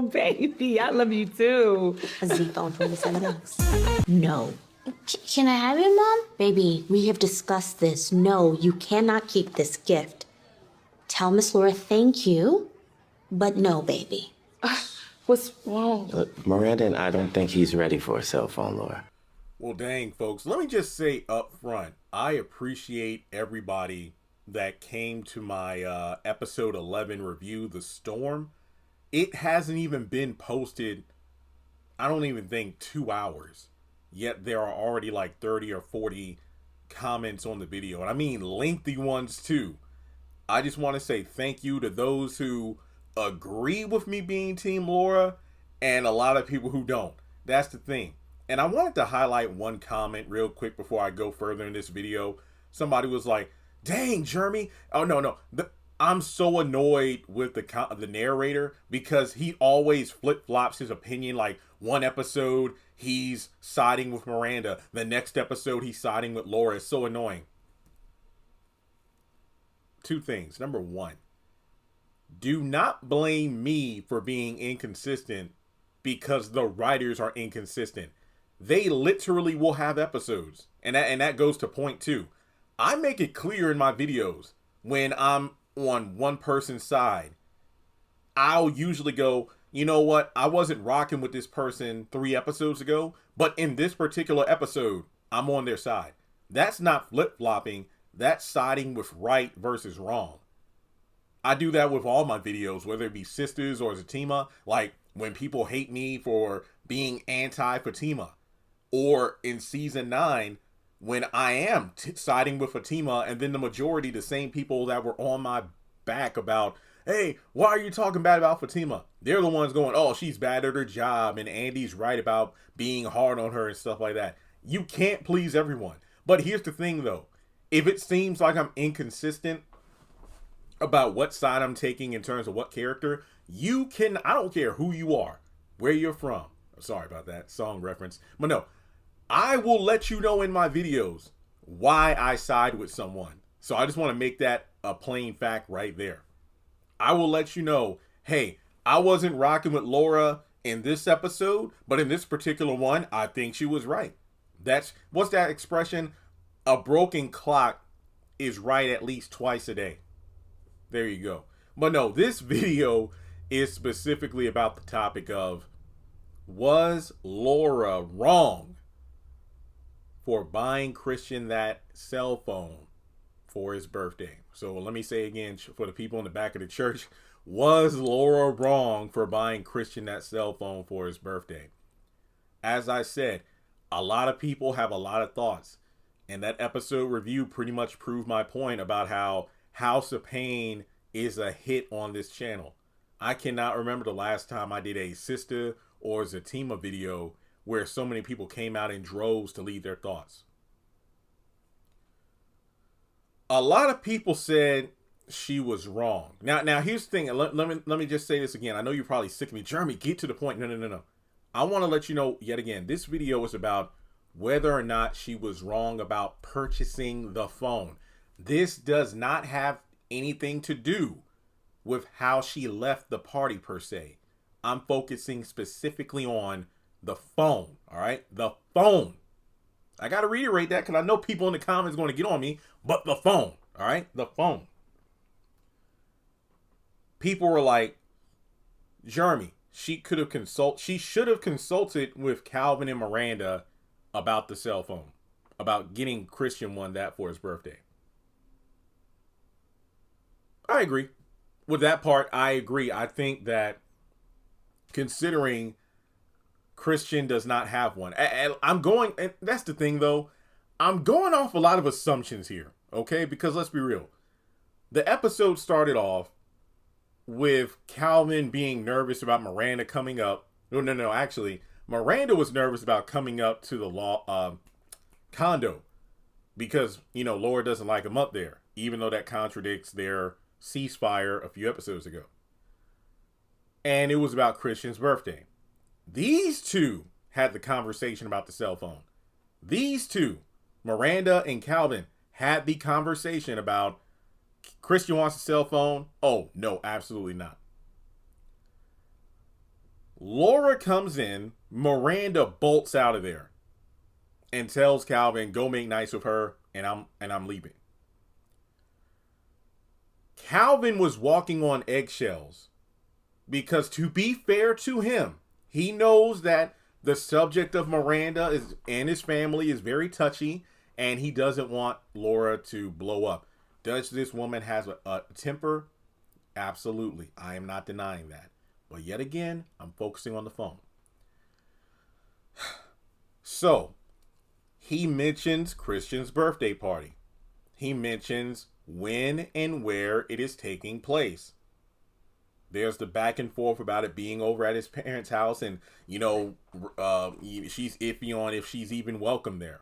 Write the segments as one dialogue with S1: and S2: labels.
S1: baby, I love you too.
S2: A Z phone for $27. No. Can I have it, Mom? Baby, we have discussed this. No, you cannot keep this gift. Tell Miss Laura thank you, but no, baby.
S1: What's wrong?
S3: Miranda and I don't think he's ready for a cell phone, Laura.
S4: Well, dang, folks, let me just say up front, I appreciate everybody that came to my episode 11 review, The Storm. It hasn't even been posted, I don't even think, 2 hours. Yet there are already like 30 or 40 comments on the video. And I mean lengthy ones too. I just want to say thank you to those who agree with me being Team Laura and a lot of people who don't. That's the thing. And I wanted to highlight one comment real quick before I go further in this video. Somebody was like, dang, Jeremy. Oh, no. I'm so annoyed with the narrator because he always flip-flops his opinion. Like one episode, he's siding with Miranda. The next episode, he's siding with Laura. It's so annoying. 2 things. Number 1, do not blame me for being inconsistent because the writers are inconsistent. They literally will have episodes. And that goes to point 2. I make it clear in my videos when I'm on one person's side. I'll usually go, you know what? I wasn't rocking with this person 3 episodes ago, but in this particular episode, I'm on their side. That's not flip-flopping. That's siding with right versus wrong. I do that with all my videos, whether it be Sisters or Zatima. Like when people hate me for being anti-Fatima. Or in season 9, when I am siding with Fatima, and then the majority, the same people that were on my back about, hey, why are you talking bad about Fatima? They're the ones going, oh, she's bad at her job, and Andy's right about being hard on her and stuff like that. You can't please everyone. But here's the thing, though. If it seems like I'm inconsistent about what side I'm taking in terms of what character, I don't care who you are, where you're from. Sorry about that song reference. But no, I will let you know in my videos why I side with someone. So I just want to make that a plain fact right there. I will let you know, hey, I wasn't rocking with Laura in this episode, but in this particular one, I think she was right. What's that expression? A broken clock is right at least twice a day. There you go. But no, this video is specifically about the topic of, was Laura wrong for buying Christian that cell phone for his birthday? So let me say again for the people in the back of the church, was Laura wrong for buying Christian that cell phone for his birthday? As I said, a lot of people have a lot of thoughts. And that episode review pretty much proved my point about how House of Payne is a hit on this channel. I cannot remember the last time I did a Sister or Zatima video where so many people came out in droves to leave their thoughts. A lot of people said she was wrong. Now here's the thing. Let me just say this again. I know you're probably sick of me. Jeremy, get to the point. No. I want to let you know yet again, this video is about whether or not she was wrong about purchasing the phone. This does not have anything to do with how she left the party per se. I'm focusing specifically on the phone, all right? The phone. I got to reiterate that because I know people in the comments are going to get on me, but the phone, all right? The phone. People were like, Jeremy, she should have consulted with Calvin and Miranda about the cell phone, about getting Christian one that for his birthday. I agree. With that part, I agree. I think that considering Christian does not have one, and that's the thing though, I'm going off a lot of assumptions here, okay? Because let's be real. The episode started off with Calvin being nervous about Miranda coming up. No, actually, Miranda was nervous about coming up to the condo because, Laura doesn't like him up there, even though that contradicts their ceasefire a few episodes ago. And it was about Christian's birthday. These two had the conversation about the cell phone. These two, Miranda and Calvin, had the conversation about Christian wants a cell phone. Oh, no, absolutely not. Laura comes in, Miranda bolts out of there and tells Calvin, go make nice with her, and I'm leaving. Calvin was walking on eggshells because, to be fair to him, he knows that the subject of Miranda is and his family is very touchy, and he doesn't want Laura to blow up. Does this woman has a temper? Absolutely. I am not denying that. But yet again, I'm focusing on the phone. So, he mentions Christian's birthday party. He mentions when and where it is taking place. There's the back and forth about it being over at his parents' house, and she's iffy on if she's even welcome there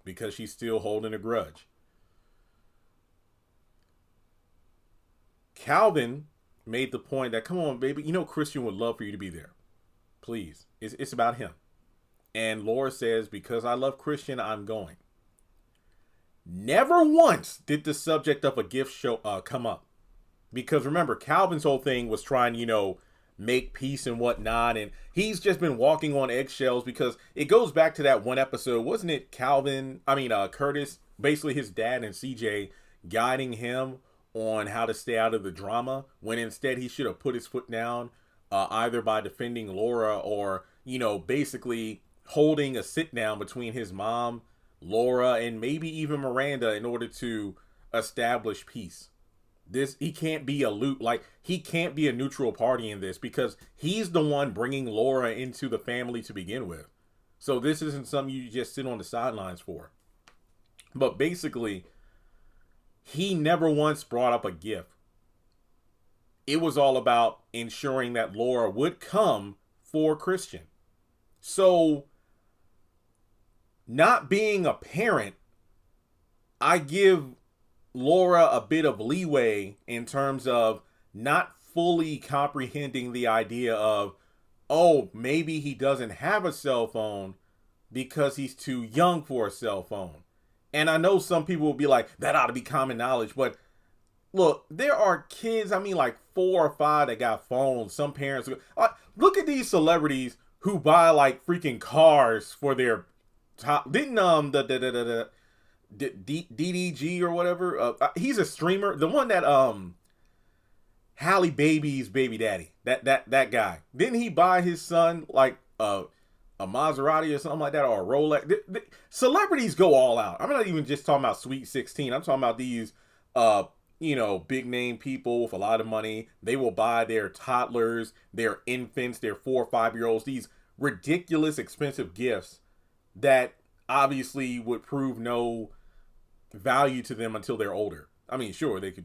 S4: because she's still holding a grudge. Calvin made the point that, come on, baby, Christian would love for you to be there. Please. It's about him. And Laura says, because I love Christian, I'm going. Never once did the subject of a gift come up. Because remember, Calvin's whole thing was trying, make peace and whatnot. And he's just been walking on eggshells because it goes back to that one episode. Wasn't it Curtis, basically his dad and CJ, guiding him on how to stay out of the drama, when instead he should have put his foot down, either by defending Laura or, basically holding a sit down between his mom, Laura, and maybe even Miranda in order to establish peace. He can't be he can't be a neutral party in this because he's the one bringing Laura into the family to begin with. So this isn't something you just sit on the sidelines for. But basically, he never once brought up a gift. It was all about ensuring that Laura would come for Christian. So, not being a parent, I give Laura a bit of leeway in terms of not fully comprehending the idea of, oh, maybe he doesn't have a cell phone because he's too young for a cell phone. And I know some people will be like, that ought to be common knowledge. But look, there are kids, 4 or 5 that got phones. Some parents, look at these celebrities who buy freaking cars for their top. Didn't the DDG or whatever, he's a streamer, the one that Halle Baby's baby daddy, that guy, didn't he buy his son a Maserati or something like that, or a Rolex? Celebrities go all out. I'm not even just talking about Sweet 16. I'm talking about these big name people with a lot of money. They will buy their toddlers, their infants, their 4 or 5-year-olds, these ridiculous expensive gifts that obviously would prove no value to them until they're older. Sure, they could,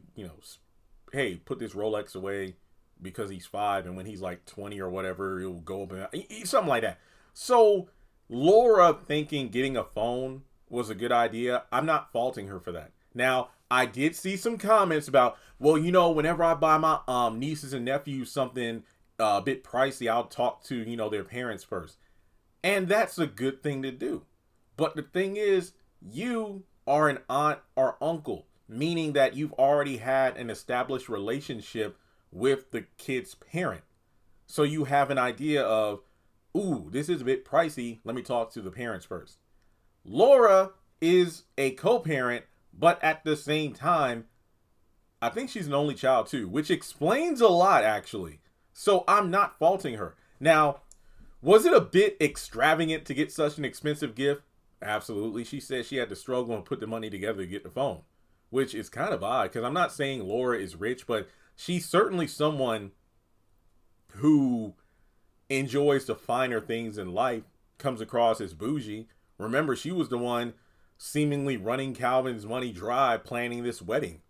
S4: hey, put this Rolex away because he's 5, and when he's 20 or whatever, it'll go up and something like that. So Laura thinking getting a phone was a good idea. I'm not faulting her for that. Now, I did see some comments about, well, whenever I buy my nieces and nephews something a bit pricey, I'll talk to, their parents first. And that's a good thing to do. But the thing is, you are an aunt or uncle, meaning that you've already had an established relationship with the kid's parent. So you have an idea of, ooh, this is a bit pricey. Let me talk to the parents first. Laura is a co-parent, but at the same time, I think she's an only child too, which explains a lot, actually. So I'm not faulting her. Now, was it a bit extravagant to get such an expensive gift? Absolutely. She said she had to struggle and put the money together to get the phone, which is kind of odd because I'm not saying Laura is rich, but she's certainly someone who enjoys the finer things in life, comes across as bougie. Remember, she was the one seemingly running Calvin's money dry, planning this wedding.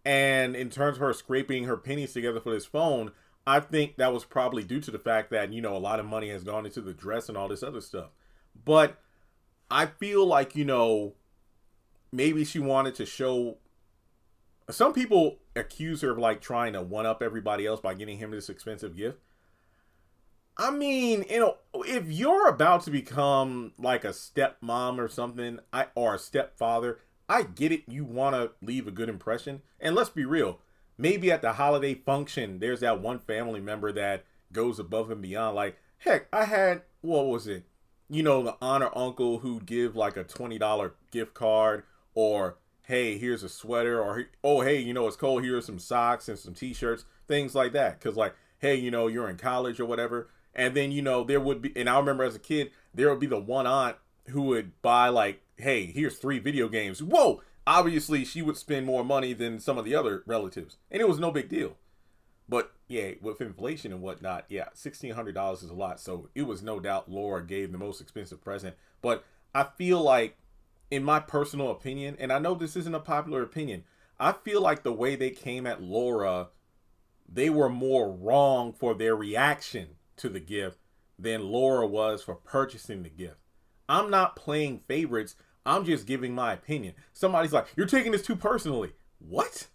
S4: And in terms of her scraping her pennies together for this phone, I think that was probably due to the fact that, a lot of money has gone into the dress and all this other stuff. But I feel like, maybe she wanted to show. Some people accuse her of trying to one up everybody else by getting him this expensive gift. If you're about to become a stepmom or something, or a stepfather, I get it. You want to leave a good impression. And let's be real. Maybe at the holiday function, there's that one family member that, goes above and beyond. Like, heck, I had, what was it? You know, the honor uncle who'd give like a $20 gift card, or hey, here's a sweater, or oh, hey, you know, it's cold, here's some socks and some t-shirts, things like that. Because like, hey, you know, you're in college or whatever. And then, you know, there would be, and I remember as a kid, there would be the one aunt who would buy like, hey, here's 3 video games. Whoa! Obviously, she would spend more money than some of the other relatives. And it was no big deal. But yeah, with inflation and whatnot, yeah, $1,600 is a lot. So it was no doubt Laura gave the most expensive present. But I feel like, in my personal opinion, and I know this isn't a popular opinion, I feel like the way they came at Laura, they were more wrong for their reaction to the gift than Laura was for purchasing the gift. I'm not playing favorites. I'm just giving my opinion. Somebody's like, you're taking this too personally. What?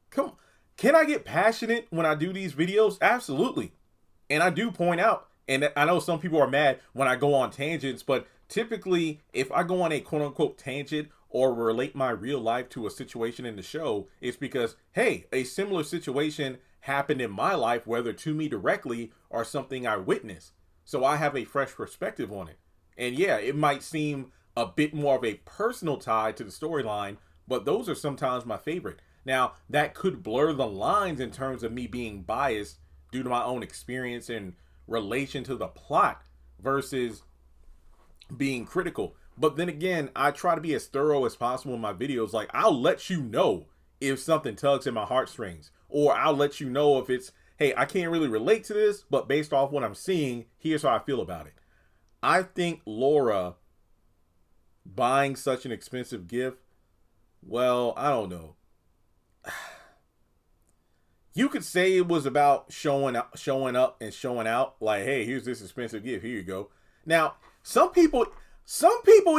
S4: Come on. Can I get passionate when I do these videos? Absolutely. And I do point out, and I know some people are mad when I go on tangents, but typically if I go on a quote unquote tangent or relate my real life to a situation in the show, it's because, hey, a similar situation happened in my life, whether to me directly or something I witnessed. So I have a fresh perspective on it. And yeah, it might seem a bit more of a personal tie to the storyline, but those are sometimes my favorite. Now, that could blur the lines in terms of me being biased due to my own experience in relation to the plot versus being critical. But then again, I try to be as thorough as possible in my videos. Like, I'll let you know if something tugs at my heartstrings, or I'll let you know if it's, hey, I can't really relate to this, but based off what I'm seeing, here's how I feel about it. I think Laura buying such an expensive gift, well, I don't know. You could say it was about showing up and showing out, like, hey, here's this expensive gift, here you go. Now, some people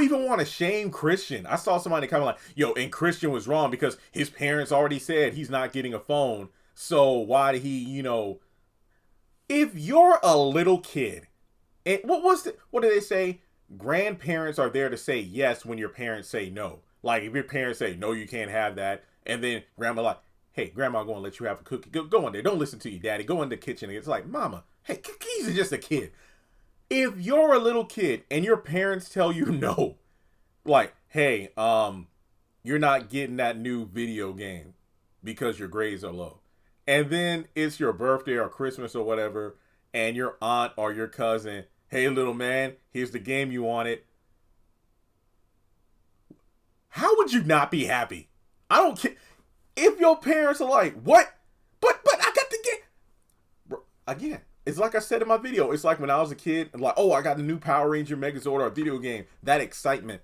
S4: even want to shame Christian. I saw somebody comment like, yo, and Christian was wrong because his parents already said he's not getting a phone, so why did he, you know? If you're a little kid, and what did they say? Grandparents are there to say yes when your parents say no. Like, if your parents say, no, you can't have that, and then grandma like, hey, grandma going to let you have a cookie. Go in there. Don't listen to your daddy. Go in the kitchen. It's like, mama, hey, he's just a kid. If you're a little kid and your parents tell you no, like, hey, you're not getting that new video game because your grades are low. And then it's your birthday or Christmas or whatever, and your aunt or your cousin, hey, little man, here's the game you wanted. How would you not be happy? I don't care. If your parents are like, what? But I got the game. Again, it's like I said in my video. It's like when I was a kid, and like, oh, I got the new Power Ranger Megazord or a video game. That excitement.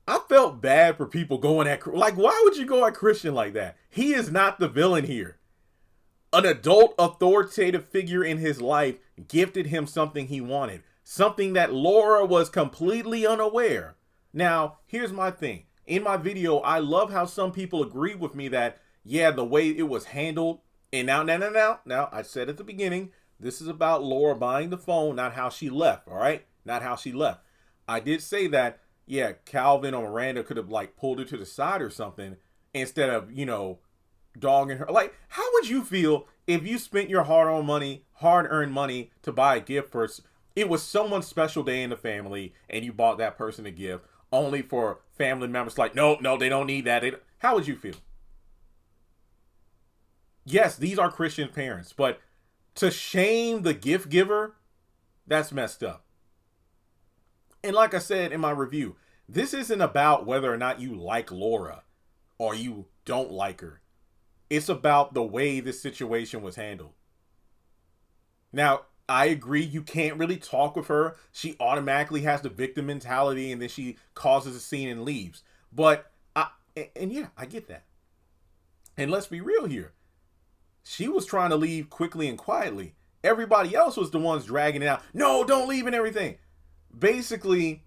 S4: I felt bad for people going at, like, why would you go at Christian like that? He is not the villain here. An adult authoritative figure in his life gifted him something he wanted. Something that Laura was completely unaware. Now, here's my thing. In my video, I love how some people agree with me that, yeah, the way it was handled, and now, I said at the beginning, this is about Laura buying the phone, not how she left, all right? Not how she left. I did say that, yeah, Calvin or Miranda could have, like, pulled her to the side or something instead of, you know, dogging her. Like, how would you feel if you spent your hard-earned money to buy a gift for, it was someone's special day in the family, and you bought that person a gift, only for family members like, no, they don't need that. How would you feel? Yes, these are Christian parents, but to shame the gift giver, that's messed up. And like I said in my review, this isn't about whether or not you like Laura or you don't like her. It's about the way this situation was handled. Now, I agree, you can't really talk with her. She automatically has the victim mentality, and then she causes a scene and leaves. But, I get that. And let's be real here. She was trying to leave quickly and quietly. Everybody else was the ones dragging it out. No, don't leave and everything. Basically,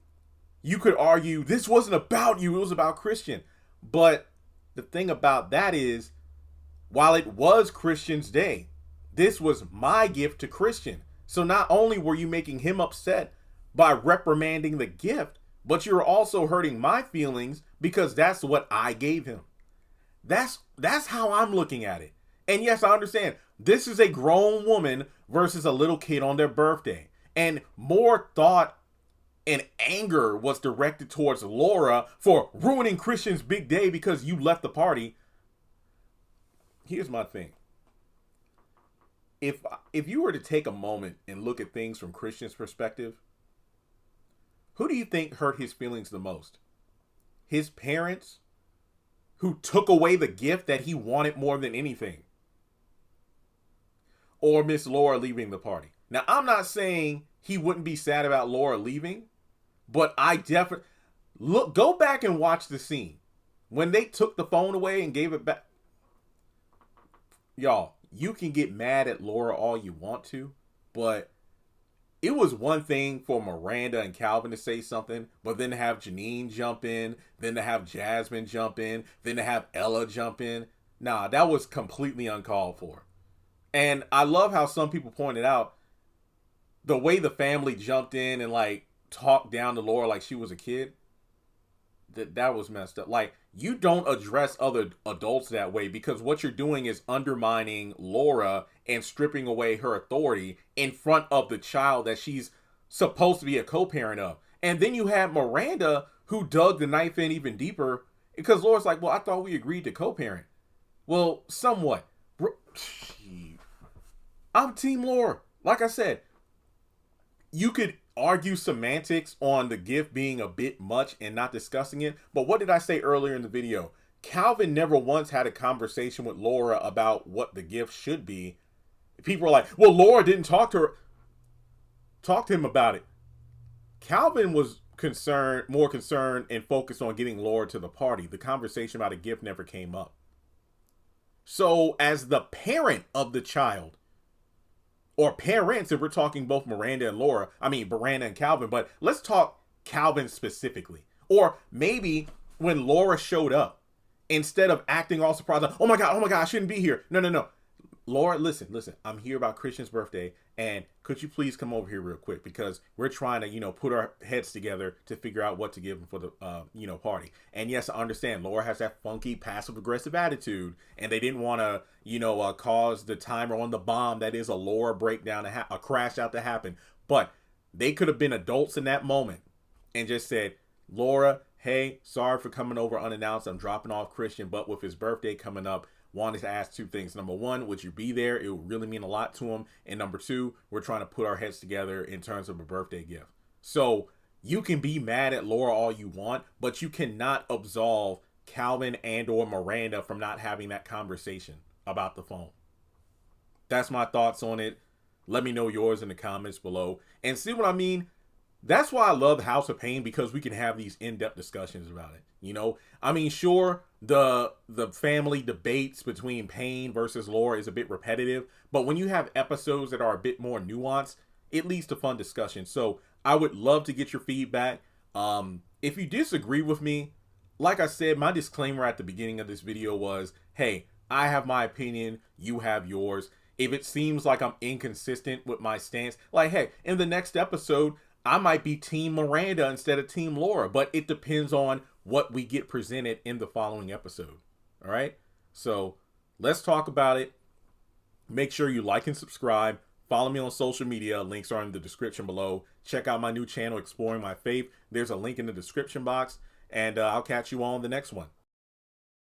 S4: you could argue this wasn't about you, it was about Christian. But the thing about that is, while it was Christian's day, this was my gift to Christian. So not only were you making him upset by reprimanding the gift, but you're also hurting my feelings because that's what I gave him. That's how I'm looking at it. And yes, I understand This is a grown woman versus a little kid on their birthday. And more thought and anger was directed towards Laura for ruining Christian's big day because you left the party. Here's my thing. If you were to take a moment and look at things from Christian's perspective, who do you think hurt his feelings the most? His parents, who took away the gift that he wanted more than anything? Or Miss Laura leaving the party? Now, I'm not saying he wouldn't be sad about Laura leaving, but I definitely go back and watch the scene when they took the phone away and gave it back. Y'all, you can get mad at Laura all you want to, but it was one thing for Miranda and Calvin to say something, but then to have Janine jump in, then to have Jasmine jump in, then to have Ella jump in. Nah, that was completely uncalled for. And I love how some people pointed out the way the family jumped in and like talked down to Laura like she was a kid. That was messed up. Like, you don't address other adults that way, because what you're doing is undermining Laura and stripping away her authority in front of the child that she's supposed to be a co-parent of. And then you have Miranda, who dug the knife in even deeper, because Laura's like, well, I thought we agreed to co-parent. Well, somewhat. I'm Team Laura. Like I said, you could argue semantics on the gift being a bit much and not discussing it, but what did I say earlier in the video? Calvin never once had a conversation with Laura about what the gift should be. People are like, well, Laura didn't talk to him about it. Calvin was more concerned and focused on getting Laura to the party. The conversation about a gift never came up. So as the parent of the child, or parents, if we're talking both Miranda and Calvin, but let's talk Calvin specifically. Or maybe when Laura showed up, instead of acting all surprised, like, oh my God, I shouldn't be here. No. Laura, listen, I'm here about Christian's birthday, and could you please come over here real quick, because we're trying to, put our heads together to figure out what to give him for the, party. And yes, I understand Laura has that funky passive aggressive attitude, and they didn't want to, cause the timer on the bomb that is a Laura breakdown, a crash out to happen. But they could have been adults in that moment and just said, Laura, hey, sorry for coming over unannounced. I'm dropping off Christian, but with his birthday coming up, wanted to ask two things. Number one, would you be there? It would really mean a lot to him. And number two, we're trying to put our heads together in terms of a birthday gift. So you can be mad at Laura all you want, but you cannot absolve Calvin and or Miranda from not having that conversation about the phone. That's my thoughts on it. Let me know yours in the comments below. And see what I mean? That's why I love House of Payne, because we can have these in-depth discussions about it. Sure, the family debates between Payne versus Laura is a bit repetitive, but when you have episodes that are a bit more nuanced, it leads to fun discussion. So I would love to get your feedback. If you disagree with me, like I said, my disclaimer at the beginning of this video was, hey, I have my opinion, you have yours. If it seems like I'm inconsistent with my stance, like, hey, in the next episode, I might be Team Miranda instead of Team Laura, but it depends on what we get presented in the following episode. All right. So let's talk about it. Make sure you like and subscribe. Follow me on social media. Links are in the description below. Check out my new channel, Exploring My Faith. There's a link in the description box, and I'll catch you all in the next one.